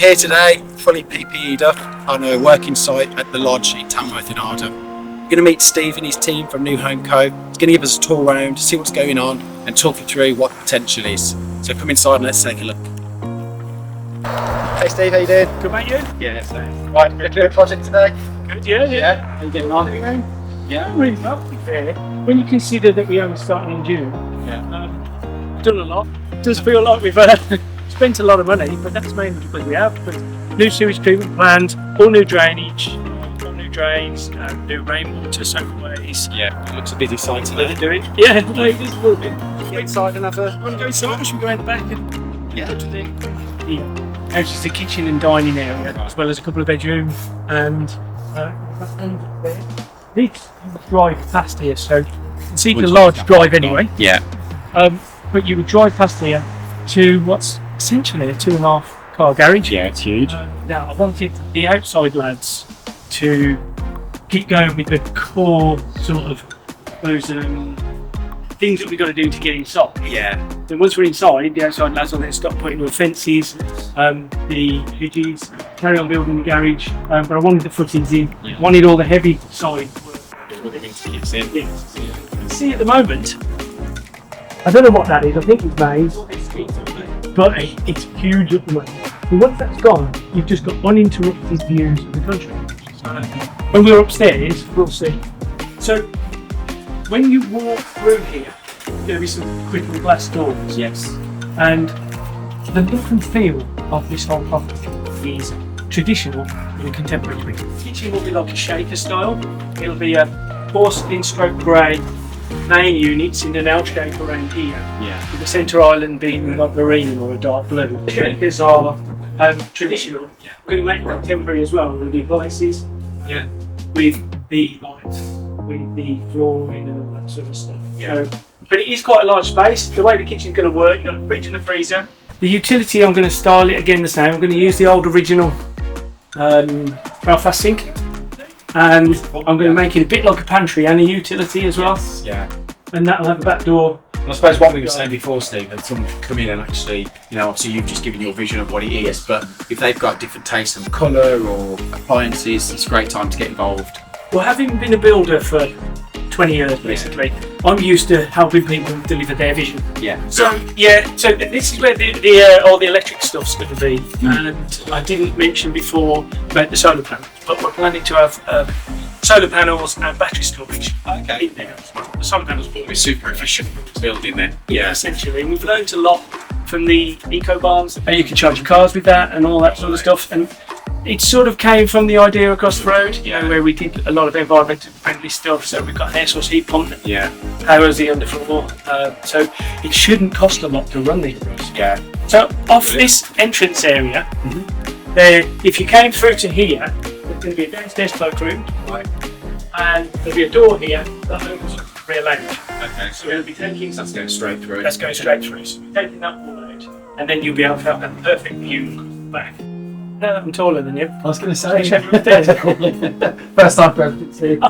here today, fully PPE'd up on a working site at the lodge in Tanworth-in-Arden. We're going to meet Steve and his team from New Home Co. He's going to give us a tour around, see what's going on, and talk you through what the potential is. So come inside and let's take a look. Hey Steve, how you doing? Good, mate, you? Yeah, same. Right, we're going to do a project today. Good, yeah. How you getting on? Yeah, really well, to be fair. When you consider that we only started in June, done a lot. It does feel like we've spent a lot of money, but that's mainly because we have. But new sewage treatment plant, all new drainage, all new drains, new rainwater soakways. Yeah, it looks a busy site today. Yeah, no, it is a little bit. Go inside and have a... Want to go inside? Should we go in the back and Yeah. go to the house is the kitchen and dining area, as well as a couple of bedrooms and this drive past here, so you can see the large drive anyway. Yeah. But you would drive past here to what's essentially a 2.5 car garage. Yeah, it's huge. Now I wanted the outside lads to keep going with the core sort of those things that we've got to do to get inside. Yeah. Then once we're inside, the outside lads will then start putting in fences, the hedges, carry on building the garage. But I wanted the footings in, wanted all the heavy side work. See, at the moment, I don't know what that is. I think it's maize, but it's huge at the moment. And once that's gone, you've just got uninterrupted views of the country. When we're upstairs, we'll see. So when you walk through here, there'll be some crystal glass doors. Yes. And the look and feel of this whole property is traditional in a contemporary way. The kitchen will be like a shaker style. It'll be a porcelain stroke grey main units in an L shape around here. Yeah. With the centre island being like marine or a dark blue. The shakers are traditional. We're going to make contemporary as well. With the appliances. Yeah. With the lights, with the flooring and all that sort of stuff. Yeah. So, but it is quite a large space. The way the kitchen's going to work, you've got a fridge and a freezer. The utility, I'm going to style it again the same. I'm going to use the old original Belfast sink, and I'm going to make it a bit like a pantry and a utility as well. Yeah. And that'll have a back door. I suppose what we were saying before, Steve, that someone could come in and actually, obviously you've just given your vision of what it is, but if they've got different tastes of colour or appliances, it's a great time to get involved. Well, having been a builder for 20 years basically, I'm used to helping people deliver their vision. Yeah. So this is where all the electric stuff's going to be. And I didn't mention before about the solar panels, but we're planning to have solar panels and battery storage in there. The solar panels will be Super efficient building then. yeah, essentially. And we've learned a lot from the eco barns. And you can charge your cars with that and all that sort of stuff. And it sort of came from the idea across the road, where we did a lot of environmentally friendly stuff. So we've got an air source heat pump that powers the underfloor. So it shouldn't cost a lot to run these. Yeah. So off this entrance area, there, if you came through to here, there's going to be a downstairs cloakroom, and there'll be a door here that opens to the rear lounge. Okay. So we'll be taking That's going straight through. That's going straight through. So we're taking that all out, and then you'll be able to have that perfect view back. I'm taller than you. I was going to say, Right, first time for everything.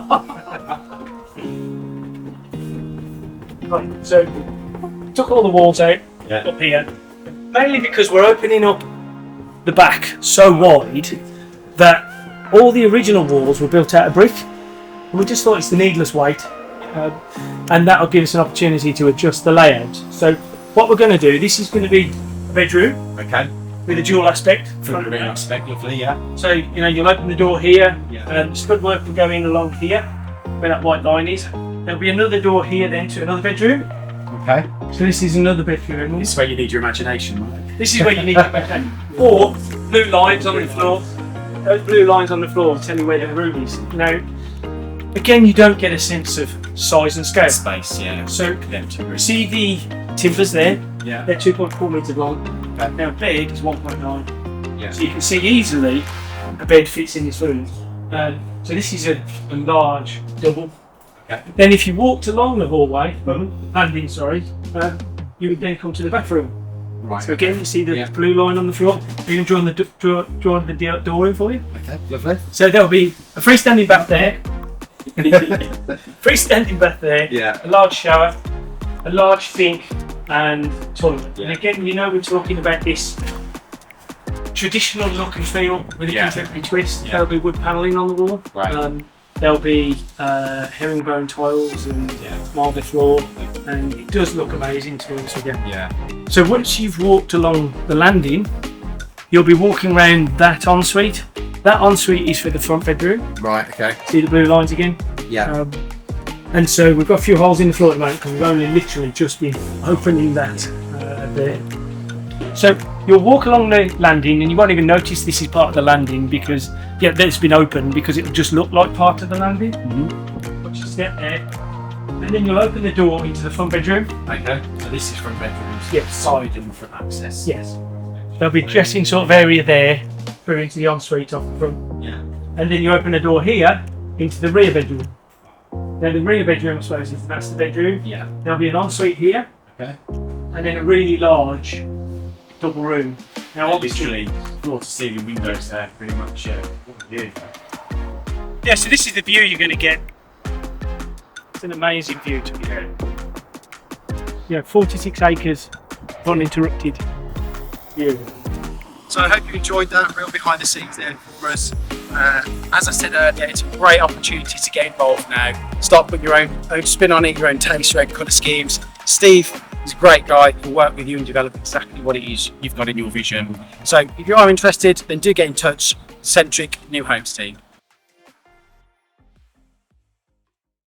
so took all the walls out up here, mainly because we're opening up the back so wide that all the original walls were built out of brick. And we just thought it's the needless weight, and that'll give us an opportunity to adjust the layout. So what we're going to do, this is going to be a bedroom. Okay. With a dual aspect. Front and rear aspect, lovely, yeah. So, you'll open the door here, Yeah. and the scud work will go in along here, where that white line is. There'll be another door here then to another bedroom. Okay. So this is another bedroom. This is where you need your imagination, right? This is where you need to make or blue lines on the floor. Those blue lines on the floor tell you where the room is. Now, again, you don't get a sense of size and scale. Space, yeah. So, Them two rooms. see the timbers there? Yeah. They're 2.4 metres long. Okay. Now, bed is 1.9. Yeah. So you can see easily a bed fits in this room. So this is a large double. Okay. Then if you walked along the hallway, landing, you would then come to the bathroom. Right. So again, you see the blue line on the floor. I'm going to draw the door in for you. Okay, lovely. So there'll be a freestanding bath there. Freestanding bath there. Yeah. A large shower, a large sink, and toilet. Yeah. And again, we're talking about this traditional look and feel with a Yeah. contemporary twist. Yeah. There'll be wood panelling on the wall. Right. There'll be herringbone tiles and marble floor, and it does look amazing to us again. Yeah. So once you've walked along the landing, you'll be walking around that ensuite. That ensuite is for the front bedroom. Right. Okay. See the blue lines again? Yeah. And so we've got a few holes in the floor at the moment because we've only literally just been opening that there. So you'll walk along the landing and you won't even notice this is part of the landing because it's been opened because it'll just look like part of the landing. Once you step there, and then you'll open the door into the front bedroom. Okay. So this is front bedrooms. Yes. Side and front access. Yes. There'll be a dressing sort of area there through into the ensuite off the front. Yeah. And then you open a door here into the rear bedroom. Now the rear bedroom, I suppose, is the master bedroom. Yeah. There'll be an ensuite here. Okay. And then a really large double room. Now obviously, floor to ceiling windows there, pretty much. yeah, so this is the view you're going to get. It's an amazing view to be fair. 46 acres of uninterrupted view. So I hope you enjoyed that real behind the scenes there for us. As I said earlier, it's a great opportunity to get involved now. Start putting your own spin on it, your own taste, your own colour schemes. Steve is a great guy who'll work with you and develop exactly what it is you've got in your vision. So if you are interested, then do get in touch. Centric New Homes team.